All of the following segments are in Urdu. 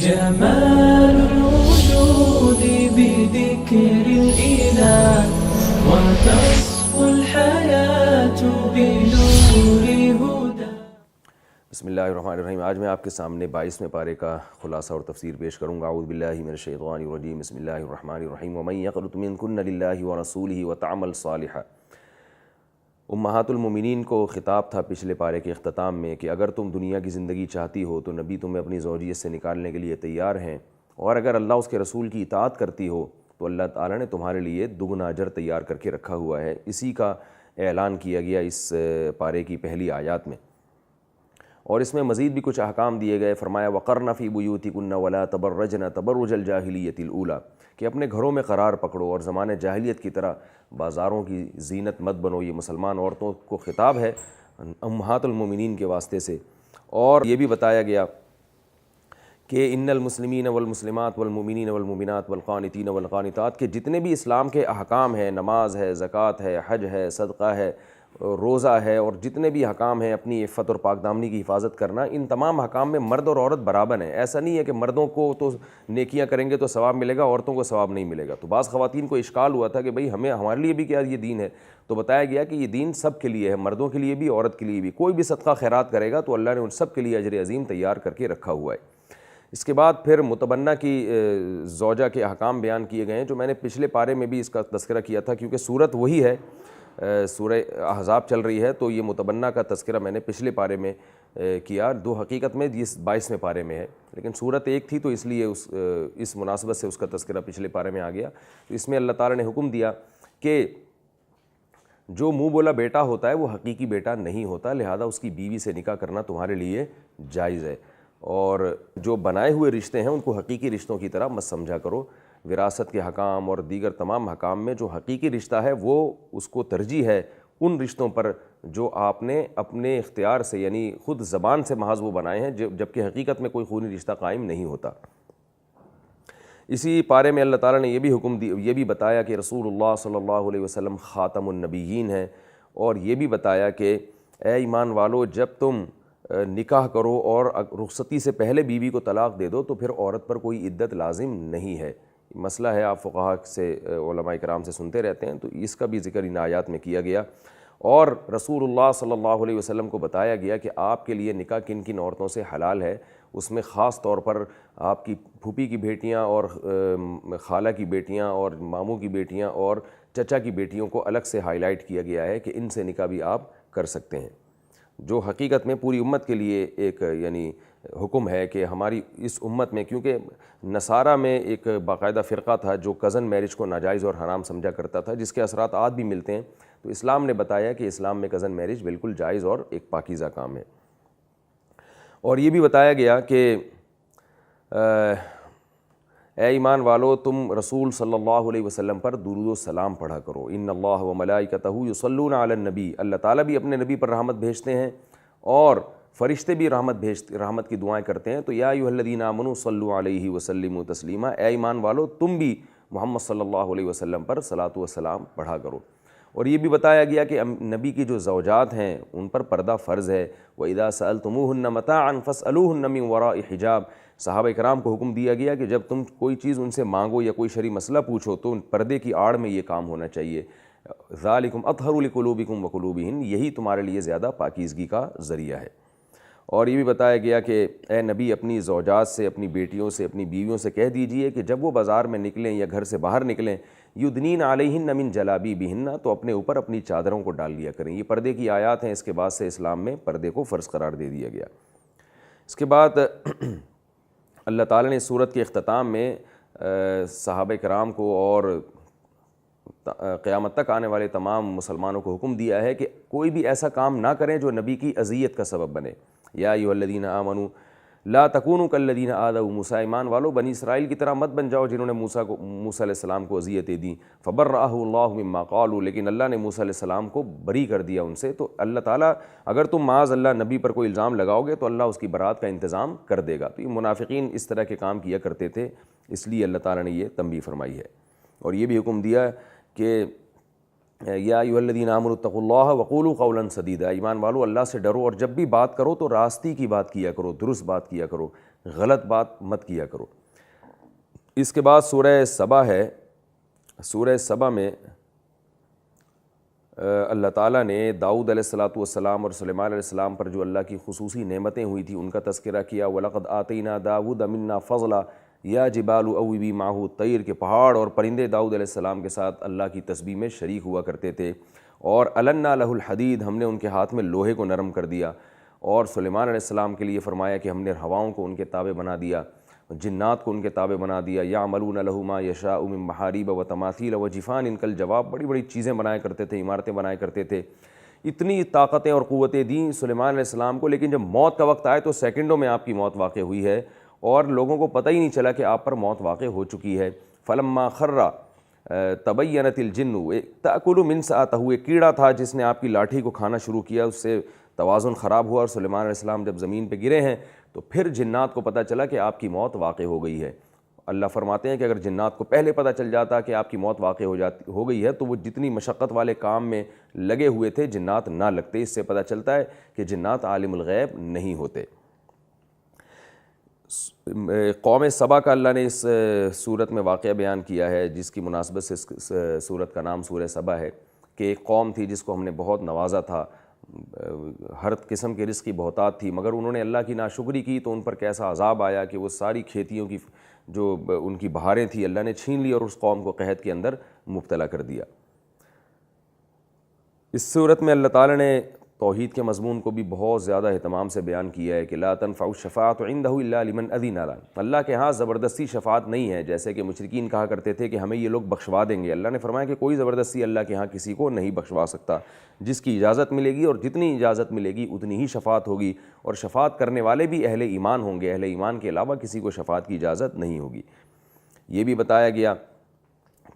جمال الوجود بذكر الإله وتصفو الحياة بنور هدى. بسم اللہ الرحمن الرحیم. آج میں آپ کے سامنے 22ویں پارے کا خلاصہ اور تفسیر پیش کروں گا. اعوذ باللہ من الشیطان الرجیم. بسم اللہ الرحمن الرحیم. ومن یقنط منکن للہ ورسولہ وتعمل صالحا. امہات المومنین کو خطاب تھا پچھلے پارے کے اختتام میں کہ اگر تم دنیا کی زندگی چاہتی ہو تو نبی تمہیں اپنی زوجیت سے نکالنے کے لیے تیار ہیں، اور اگر اللہ اس کے رسول کی اطاعت کرتی ہو تو اللہ تعالیٰ نے تمہارے لیے دگنا اجر تیار کر کے رکھا ہوا ہے. اسی کا اعلان کیا گیا اس پارے کی پہلی آیات میں، اور اس میں مزید بھی کچھ احکام دیے گئے. فرمایا وقرن فی بیوتکن ولا تبرجن تبرج الجاہلیۃ الاولی، کہ اپنے گھروں میں قرار پکڑو اور زمانے جاہلیت کی طرح بازاروں کی زینت مت بنو. یہ مسلمان عورتوں کو خطاب ہے امہات المومنین کے واسطے سے. اور یہ بھی بتایا گیا کہ ان المسلمین والمسلمات والمؤمنین والمؤمنات والقانتین والقانتات، کے جتنے بھی اسلام کے احکام ہیں، نماز ہے، زکوٰۃ ہے، حج ہے، صدقہ ہے، روزہ ہے، اور جتنے بھی حکام ہیں اپنی عفت اور پاک دامنی کی حفاظت کرنا، ان تمام حکام میں مرد اور عورت برابر ہیں. ایسا نہیں ہے کہ مردوں کو تو نیکیاں کریں گے تو ثواب ملے گا، عورتوں کو ثواب نہیں ملے گا. تو بعض خواتین کو اشکال ہوا تھا کہ بھئی ہمارے لیے بھی کیا یہ دین ہے؟ تو بتایا گیا کہ یہ دین سب کے لیے ہے، مردوں کے لیے بھی، عورت کے لیے بھی. کوئی بھی صدقہ خیرات کرے گا تو اللہ نے ان سب کے لیے اجر عظیم تیار کر کے رکھا ہوا ہے. اس کے بعد پھر متبنہ کی زوجہ کے احکام بیان کیے گئے ہیں، جو میں نے پچھلے پارے میں بھی اس کا تذکرہ کیا تھا. کیونکہ صورت وہی ہے، سورہ احزاب چل رہی ہے، تو یہ متبنہ کا تذکرہ میں نے پچھلے پارے میں کیا. دو حقیقت میں یہ 22ویں پارے میں ہے، لیکن صورت ایک تھی تو اس لیے اس مناسبت سے اس کا تذکرہ پچھلے پارے میں آ گیا. تو اس میں اللہ تعالیٰ نے حکم دیا کہ جو منہ بولا بیٹا ہوتا ہے وہ حقیقی بیٹا نہیں ہوتا، لہذا اس کی بیوی سے نکاح کرنا تمہارے لیے جائز ہے. اور جو بنائے ہوئے رشتے ہیں ان کو حقیقی رشتوں کی طرح مت سمجھا کرو. وراثت کے حکام اور دیگر تمام حکام میں جو حقیقی رشتہ ہے وہ اس کو ترجیح ہے ان رشتوں پر جو آپ نے اپنے اختیار سے، یعنی خود زبان سے محض وہ بنائے ہیں، جبکہ حقیقت میں کوئی خونی رشتہ قائم نہیں ہوتا. اسی پارے میں اللہ تعالیٰ نے یہ بھی بتایا کہ رسول اللہ صلی اللہ علیہ وسلم خاتم النبیین ہیں، اور یہ بھی بتایا کہ اے ایمان والو، جب تم نکاح کرو اور رخصتی سے پہلے بیوی کو طلاق دے دو تو پھر عورت پر کوئی عدت لازم نہیں ہے. مسئلہ ہے، آپ فقہاء سے، علماء کرام سے سنتے رہتے ہیں، تو اس کا بھی ذکر ان آیات میں کیا گیا. اور رسول اللہ صلی اللہ علیہ وسلم کو بتایا گیا کہ آپ کے لیے نکاح کن کن عورتوں سے حلال ہے. اس میں خاص طور پر آپ کی پھوپھی کی بیٹیاں اور خالہ کی بیٹیاں اور ماموں کی بیٹیاں اور چچا کی بیٹیوں کو الگ سے ہائی لائٹ کیا گیا ہے کہ ان سے نکاح بھی آپ کر سکتے ہیں، جو حقیقت میں پوری امت کے لیے ایک یعنی حکم ہے کہ ہماری اس امت میں، کیونکہ نصارہ میں ایک باقاعدہ فرقہ تھا جو کزن میرج کو ناجائز اور حرام سمجھا کرتا تھا، جس کے اثرات آج بھی ملتے ہیں. تو اسلام نے بتایا کہ اسلام میں کزن میرج بالکل جائز اور ایک پاکیزہ کام ہے. اور یہ بھی بتایا گیا کہ اے ایمان والو، تم رسول صلی اللہ علیہ وسلم پر درود و سلام پڑھا کرو. ان اللہ و ملائکتہ یصلون علی النبی، اللہ تعالیٰ بھی اپنے نبی پر رحمت بھیجتے ہیں اور فرشتے بھی رحمت کی دعائیں کرتے ہیں. تو یا ایھا الذین آمنوا صلوا علیہ وسلموا تسلیما، اے ایمان والو تم بھی محمد صلی اللہ علیہ وسلم پر صلاۃ و سلام پڑھا کرو. اور یہ بھی بتایا گیا کہ نبی کی جو زوجات ہیں ان پر پردہ فرض ہے. وَإِذَا سَأَلْتُمُوهُنَّ مَتَاعًا فَاسْأَلُوهُنَّ مِنْ وَرَاءِ حجاب. صحابہ کرام کو حکم دیا گیا کہ جب تم کوئی چیز ان سے مانگو یا کوئی شرعی مسئلہ پوچھو تو پردے کی آڑ میں یہ کام ہونا چاہیے. ذَلِكُمْ أَطْهَرُ لِقُلُوبِكُمْ وَقُلُوبِهِنْ، یہی تمہارے لیے زیادہ پاکیزگی کا ذریعہ ہے. اور یہ بھی بتایا گیا کہ اے نبی، اپنی زوجات سے، اپنی بیٹیوں سے، اپنی بیویوں سے کہہ دیجئے کہ جب وہ بازار میں نکلیں یا گھر سے باہر نکلیں، یدنین علیہن من جلابیبہن، تو اپنے اوپر اپنی چادروں کو ڈال لیا کریں. یہ پردے کی آیات ہیں. اس کے بعد سے اسلام میں پردے کو فرض قرار دے دیا گیا. اس کے بعد اللہ تعالیٰ نے سورت کے اختتام میں صحابہ کرام کو اور قیامت تک آنے والے تمام مسلمانوں کو حکم دیا ہے کہ کوئی بھی ایسا کام نہ کریں جو نبی کی اذیت کا سبب بنے. یا ایھا الذین آمنوا لا تکونوا کالذین آذوا موسیٰ، ایمان والو بنی اسرائیل کی طرح مت بن جاؤ جنہوں نے موسیٰ علیہ السلام کو اذیتیں دیں. فبرأہ اللہ مما قالوا، لیکن اللہ نے موسیٰ علیہ السلام کو بری کر دیا ان سے. تو اللہ تعالیٰ، اگر تم معاذ اللہ نبی پر کوئی الزام لگاؤ گے تو اللہ اس کی برات کا انتظام کر دے گا. تو یہ منافقین اس طرح کے کام کیا کرتے تھے، اس لیے اللہ تعالیٰ نے یہ تنبیہ فرمائی ہے. اور یہ بھی حکم دیا کہ یا ایھا الذین آمنوا اتقوا اللہ وقولوا قولا سدیدا، ایمان والو اللہ سے ڈرو اور جب بھی بات کرو تو راستی کی بات کیا کرو، درست بات کیا کرو. غلط بات مت کیا کرو۔ اس کے بعد سورہ سبا ہے۔ سورہ سبا میں اللہ تعالیٰ نے داؤد علیہ الصلاۃ والسلام اور سلیمان علیہ السلام پر جو اللہ کی خصوصی نعمتیں ہوئی تھیں ان کا تذکرہ کیا۔ وَلَقَدْ آتَيْنَا دَاوُودَ مِنَّا فَضْلًا یا جبال اوبی ماہو طیر کے پہاڑ اور پرندے داؤد علیہ السلام کے ساتھ اللہ کی تسبیح میں شریک ہوا کرتے تھے۔ اور النا لہ الحدید، ہم نے ان کے ہاتھ میں لوہے کو نرم کر دیا۔ اور سلیمان علیہ السلام کے لیے فرمایا کہ ہم نے ہواؤں کو ان کے تابع بنا دیا، جنات کو ان کے تابع بنا دیا۔ یعملون لہ ما یشاء من محاریب و تماثیل و جفان کالجواب، بڑی بڑی چیزیں بنایا کرتے تھے، عمارتیں بنایا کرتے تھے۔ اتنی طاقتیں اور قوتیں دیں سلیمان علیہ السلام کو، لیکن جب موت کا وقت آئے تو سیکنڈوں میں آپ کی موت واقع ہوئی ہے اور لوگوں کو پتہ ہی نہیں چلا کہ آپ پر موت واقع ہو چکی ہے۔ فلما خر تبینت الجن تأکل من سأتہ، ایک کیڑا تھا جس نے آپ کی لاٹھی کو کھانا شروع کیا، اس سے توازن خراب ہوا اور سلیمان علیہ السلام جب زمین پہ گرے ہیں تو پھر جنات کو پتہ چلا کہ آپ کی موت واقع ہو گئی ہے۔ اللہ فرماتے ہیں کہ اگر جنات کو پہلے پتہ چل جاتا کہ آپ کی موت واقع ہو گئی ہے تو وہ جتنی مشقت والے کام میں لگے ہوئے تھے جنات نہ لگتے۔ اس سے پتہ چلتا ہے کہ جنات عالم الغیب نہیں ہوتے۔ قوم سبا کا اللہ نے اس صورت میں واقعہ بیان کیا ہے جس کی مناسبت سے اس صورت کا نام سورہ سبا ہے، کہ ایک قوم تھی جس کو ہم نے بہت نوازا تھا، ہر قسم کے رزق کی بہتات تھی، مگر انہوں نے اللہ کی ناشکری کی تو ان پر کیسا عذاب آیا کہ وہ ساری کھیتیوں کی جو ان کی بہاریں تھیں اللہ نے چھین لی اور اس قوم کو قحط کے اندر مبتلا کر دیا۔ اس صورت میں اللہ تعالیٰ نے توحید کے مضمون کو بھی بہت زیادہ اہتمام سے بیان کیا ہے کہ لا تنفع الشفاعۃ عندہ الا لمن اذن لہ، اللہ کے ہاں زبردستی شفاعت نہیں ہے، جیسے کہ مشرکین کہا کرتے تھے کہ ہمیں یہ لوگ بخشوا دیں گے۔ اللہ نے فرمایا کہ کوئی زبردستی اللہ کے ہاں کسی کو نہیں بخشوا سکتا، جس کی اجازت ملے گی اور جتنی اجازت ملے گی اتنی ہی شفاعت ہوگی، اور شفاعت کرنے والے بھی اہل ایمان ہوں گے، اہل ایمان کے علاوہ کسی کو شفاعت کی اجازت نہیں ہوگی۔ یہ بھی بتایا گیا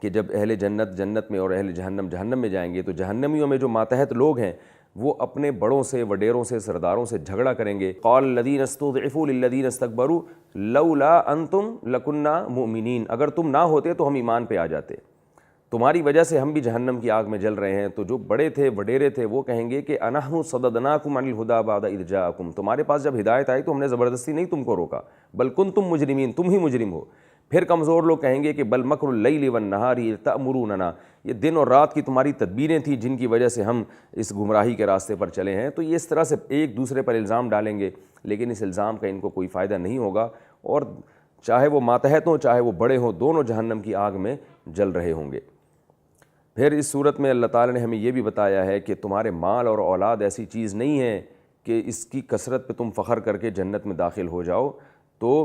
کہ جب اہل جنت جنت میں اور اہل جہنم جہنم میں جائیں گے تو جہنمیوں میں جو ماتحت لوگ ہیں وہ اپنے بڑوں سے، وڈیروں سے، سرداروں سے جھگڑا کریں گے۔ قال الذین استضعفوا للذین استکبروا لولا انتم لکنا مؤمنین، اگر تم نہ ہوتے تو ہم ایمان پہ آ جاتے، تمہاری وجہ سے ہم بھی جہنم کی آگ میں جل رہے ہیں۔ تو جو بڑے تھے وڈیرے تھے وہ کہیں گے کہ انحن صددناکم عن الہدی بعد اذ جاءکم، تمہارے پاس جب ہدایت آئی تو ہم نے زبردستی نہیں تم کو روکا، بل کنتم مجرمین، تم ہی مجرم ہو۔ پھر کمزور لوگ کہیں گے کہ بل مکر اللیل والنہار اذ تأمروننا، یہ دن اور رات کی تمہاری تدبیریں تھیں جن کی وجہ سے ہم اس گمراہی کے راستے پر چلے ہیں۔ تو یہ اس طرح سے ایک دوسرے پر الزام ڈالیں گے، لیکن اس الزام کا ان کو کوئی فائدہ نہیں ہوگا، اور چاہے وہ ماتحت ہوں چاہے وہ بڑے ہوں، دونوں جہنم کی آگ میں جل رہے ہوں گے۔ پھر اس صورت میں اللہ تعالیٰ نے ہمیں یہ بھی بتایا ہے کہ تمہارے مال اور اولاد ایسی چیز نہیں ہے کہ اس کی کثرت پہ تم فخر کر کے جنت میں داخل ہو جاؤ، تو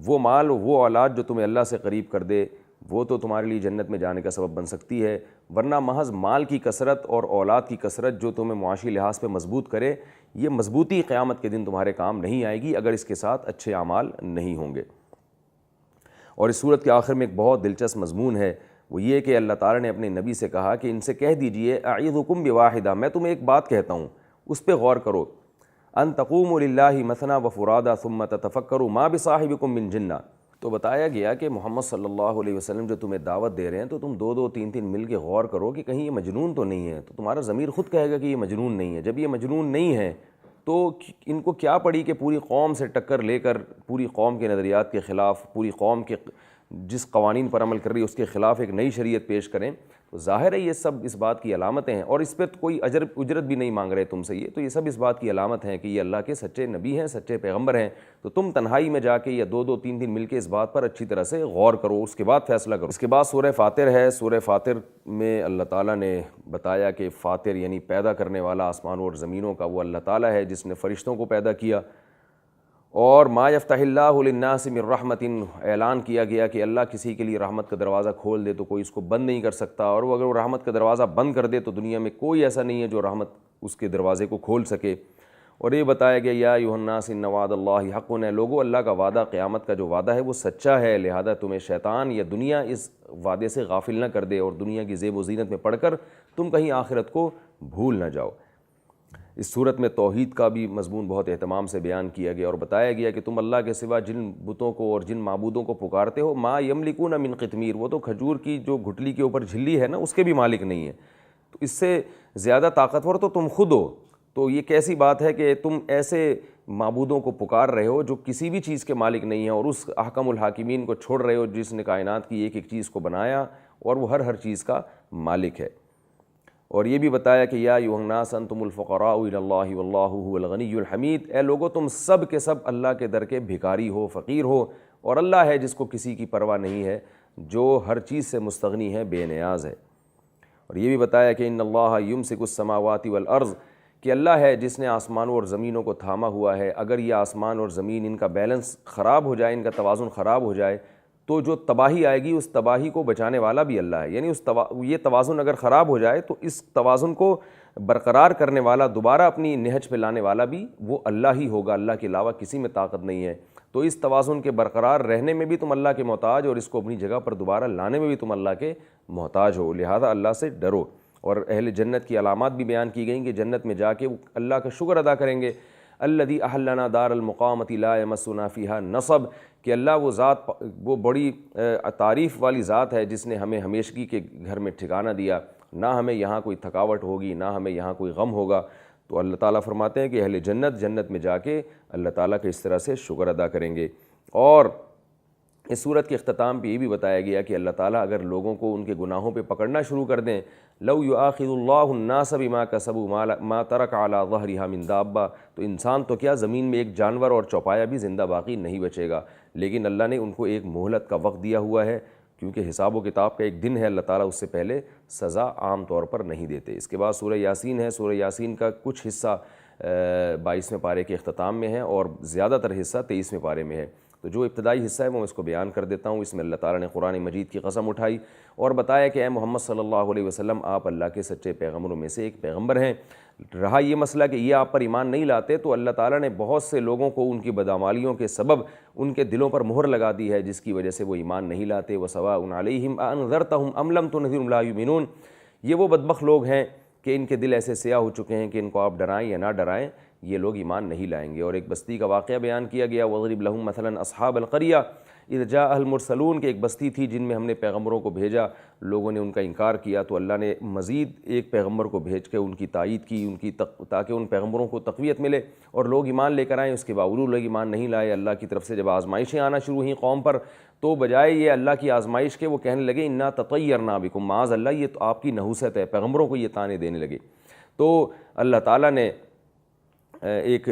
وہ مال وہ اولاد جو تمہیں اللہ سے قریب کر دے وہ تو تمہارے لیے جنت میں جانے کا سبب بن سکتی ہے، ورنہ محض مال کی کثرت اور اولاد کی کثرت جو تمہیں معاشی لحاظ پہ مضبوط کرے، یہ مضبوطی قیامت کے دن تمہارے کام نہیں آئے گی اگر اس کے ساتھ اچھے اعمال نہیں ہوں گے۔ اور اس صورت کے آخر میں ایک بہت دلچسپ مضمون ہے، وہ یہ کہ اللہ تعالیٰ نے اپنے نبی سے کہا کہ ان سے کہہ دیجئے اعظکم بواحدہ، میں تمہیں ایک بات کہتا ہوں اس پہ غور کرو، ان تقوموا للہ مثنی وفرادا ثم تتفکروا ما بصاحبکم من جنہ۔ تو بتایا گیا کہ محمد صلی اللہ علیہ وسلم جو تمہیں دعوت دے رہے ہیں تو تم دو دو تین تین مل کے غور کرو کہ کہیں یہ مجنون تو نہیں ہے، تو تمہارا ضمیر خود کہے گا کہ یہ مجنون نہیں ہے۔ جب یہ مجنون نہیں ہے تو ان کو کیا پڑی کہ پوری قوم سے ٹکر لے کر پوری قوم کے نظریات کے خلاف، پوری قوم کے جس قوانین پر عمل کر رہی ہے اس کے خلاف ایک نئی شریعت پیش کریں۔ تو ظاہر ہے یہ سب اس بات کی علامتیں ہیں، اور اس پہ کوئی اجرت بھی نہیں مانگ رہے تم سے، یہ تو یہ سب اس بات کی علامت ہیں کہ یہ اللہ کے سچے نبی ہیں، سچے پیغمبر ہیں۔ تو تم تنہائی میں جا کے یا دو دو تین تین مل کے اس بات پر اچھی طرح سے غور کرو، اس کے بعد فیصلہ کرو۔ اس کے بعد سورہ فاطر ہے۔ سورہ فاطر میں اللہ تعالیٰ نے بتایا کہ فاطر یعنی پیدا کرنے والا آسمانوں اور زمینوں کا وہ اللہ تعالیٰ ہے جس نے فرشتوں کو پیدا کیا، اور ما یفتح اللہ للناس من رحمت، اعلان کیا گیا کہ اللہ کسی کے لیے رحمت کا دروازہ کھول دے تو کوئی اس کو بند نہیں کر سکتا، اور وہ اگر وہ رحمت کا دروازہ بند کر دے تو دنیا میں کوئی ایسا نہیں ہے جو رحمت اس کے دروازے کو کھول سکے۔ اور یہ بتایا گیا یا ایھا الناس ان وعد اللہ حق، ہے لوگوں اللہ کا وعدہ قیامت کا جو وعدہ ہے وہ سچا ہے، لہذا تمہیں شیطان یا دنیا اس وعدے سے غافل نہ کر دے اور دنیا کی زیب و زینت میں پڑھ کر تم کہیں آخرت کو بھول نہ جاؤ۔ اس صورت میں توحید کا بھی مضمون بہت اہتمام سے بیان کیا گیا اور بتایا گیا کہ تم اللہ کے سوا جن بتوں کو اور جن معبودوں کو پکارتے ہو ما یملکون من قطمیر، وہ تو کھجور کی جو گھٹلی کے اوپر جھلی ہے نا اس کے بھی مالک نہیں ہے، تو اس سے زیادہ طاقتور تو تم خود ہو۔ تو یہ کیسی بات ہے کہ تم ایسے معبودوں کو پکار رہے ہو جو کسی بھی چیز کے مالک نہیں ہیں، اور اس احکم الحاکمین کو چھوڑ رہے ہو جس نے کائنات کی ایک ایک چیز کو بنایا اور وہ ہر چیز کا مالک ہے۔ اور یہ بھی بتایا کہ یا ایھا الناس انتم الفقراء الی اللہ واللہ هو الغنی الحمید، اے لوگو تم سب کے سب اللہ کے در کے بھکاری ہو، فقیر ہو، اور اللہ ہے جس کو کسی کی پرواہ نہیں ہے، جو ہر چیز سے مستغنی ہے، بے نیاز ہے۔ اور یہ بھی بتایا کہ ان اللہ یمسک السماوات والارض، کہ اللہ ہے جس نے آسمانوں اور زمینوں کو تھاما ہوا ہے، اگر یہ آسمان اور زمین ان کا بیلنس خراب ہو جائے، ان کا توازن خراب ہو جائے تو جو تباہی آئے گی اس تباہی کو بچانے والا بھی اللہ ہے، یعنی یہ توازن اگر خراب ہو جائے تو اس توازن کو برقرار کرنے والا، دوبارہ اپنی نہج پہ لانے والا بھی وہ اللہ ہی ہوگا، اللہ کے علاوہ کسی میں طاقت نہیں ہے۔ تو اس توازن کے برقرار رہنے میں بھی تم اللہ کے محتاج، اور اس کو اپنی جگہ پر دوبارہ لانے میں بھی تم اللہ کے محتاج ہو، لہذا اللہ سے ڈرو۔ اور اہل جنت کی علامات بھی بیان کی گئیں کہ جنت میں جا کے وہ اللہ کا شکر ادا کریں گے، الذی احلنا دار المقامۃ لا یمسنا فیہا نصب، کہ اللہ وہ ذات، وہ بڑی تعریف والی ذات ہے جس نے ہمیں ہمیشگی کے گھر میں ٹھکانہ دیا، نہ ہمیں یہاں کوئی تھکاوٹ ہوگی، نہ ہمیں یہاں کوئی غم ہوگا۔ تو اللہ تعالیٰ فرماتے ہیں کہ اہل جنت میں جا کے اللہ تعالیٰ کے اس طرح سے شکر ادا کریں گے۔ اور اس صورت کے اختتام پہ یہ بھی بتایا گیا کہ اللہ تعالیٰ اگر لوگوں کو ان کے گناہوں پہ پکڑنا شروع کر دیں، لو یؤاخذ اللہ الناس بما کسبوا ما ترک علی ظہرہا من دابہ، تو انسان تو کیا زمین میں ایک جانور اور چوپایا بھی زندہ باقی نہیں بچے گا، لیکن اللہ نے ان کو ایک مہلت کا وقت دیا ہوا ہے، کیونکہ حساب و کتاب کا ایک دن ہے، اللہ تعالیٰ اس سے پہلے سزا عام طور پر نہیں دیتے۔ اس کے بعد سورہ یاسین ہے، سورہ یاسین کا کچھ حصہ 22ویں پارے کے اختتام میں ہے اور زیادہ تر حصہ 23ویں پارے میں ہے۔ تو جو ابتدائی حصہ ہے وہ اس کو بیان کر دیتا ہوں۔ اس میں اللہ تعالیٰ نے قرآن مجید کی قسم اٹھائی اور بتایا کہ اے محمد صلی اللہ علیہ وسلم، آپ اللہ کے سچے پیغمبروں میں سے ایک پیغمبر ہیں۔ رہا یہ مسئلہ کہ یہ آپ پر ایمان نہیں لاتے، تو اللہ تعالیٰ نے بہت سے لوگوں کو ان کی بدعمالیوں کے سبب ان کے دلوں پر مہر لگا دی ہے، جس کی وجہ سے وہ ایمان نہیں لاتے۔ وَسَوَاءٌ عَلَيْهِمْ أَأَنذَرْتَهُمْ أَمْ لَمْ تُنذِرْهُمْ لَا يُؤْمِنُونَ، یہ وہ بدبخت لوگ ہیں کہ ان کے دل ایسے سیاہ ہو چکے ہیں کہ ان کو آپ ڈرائیں یا نہ ڈرائیں یہ لوگ ایمان نہیں لائیں گے۔ اور ایک بستی کا واقعہ بیان کیا گیا، وَاضْرِبْ لَهُمْ مَثَلًا أَصْحَابَ الْقَرْيَةِ اِذْ جَاءَهَا الْمُرْسَلُونَ، کہ ایک بستی تھی جن میں ہم نے پیغمبروں کو بھیجا، لوگوں نے ان کا انکار کیا، تو اللہ نے مزید ایک پیغمبر کو بھیج کے ان کی تائید کی، تاکہ ان پیغمبروں کو تقویت ملے اور لوگ ایمان لے کر آئیں۔ اس کے باوجود لوگ ایمان نہیں لائے۔ اللہ کی طرف سے جب آزمائشیں آنا شروع ہوئیں قوم پر، تو بجائے یہ اللہ کی آزمائش کے وہ کہنے لگے انا تطیرنا بکم، معاذ اللہ یہ تو آپ کی نحوست ہے، پیغمبروں کو یہ طعنے دینے لگے۔ تو اللہ تعالیٰ نے ایک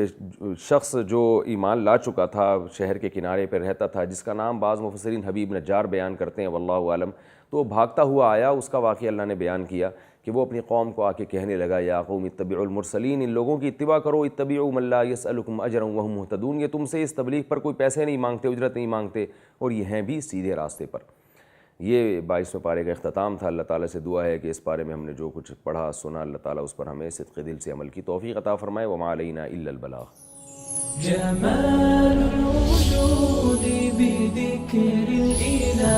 شخص جو ایمان لا چکا تھا، شہر کے کنارے پہ رہتا تھا، جس کا نام بعض مفسرین حبیب نجار بیان کرتے ہیں، واللہ عالم، تو بھاگتا ہوا آیا، اس کا واقعہ اللہ نے بیان کیا کہ وہ اپنی قوم کو آ کے کہنے لگا، یا قوم اتبعوا المرسلین، ان لوگوں کی اتباع کرو، اتبعوا من لا یسألکم اجرا وہم مہتدون، یہ تم سے اس تبلیغ پر کوئی پیسے نہیں مانگتے، اجرت نہیں مانگتے، اور یہ ہیں بھی سیدھے راستے پر۔ یہ 22ویں پارے کا اختتام تھا۔ اللہ تعالیٰ سے دعا ہے کہ اس پارے میں ہم نے جو کچھ پڑھا سنا، اللہ تعالیٰ اس پر ہمیں صدق دل سے عمل کی توفیق عطا فرمائے۔ وما علینا الا البلاغ۔ جمال الوجود بذكر الإله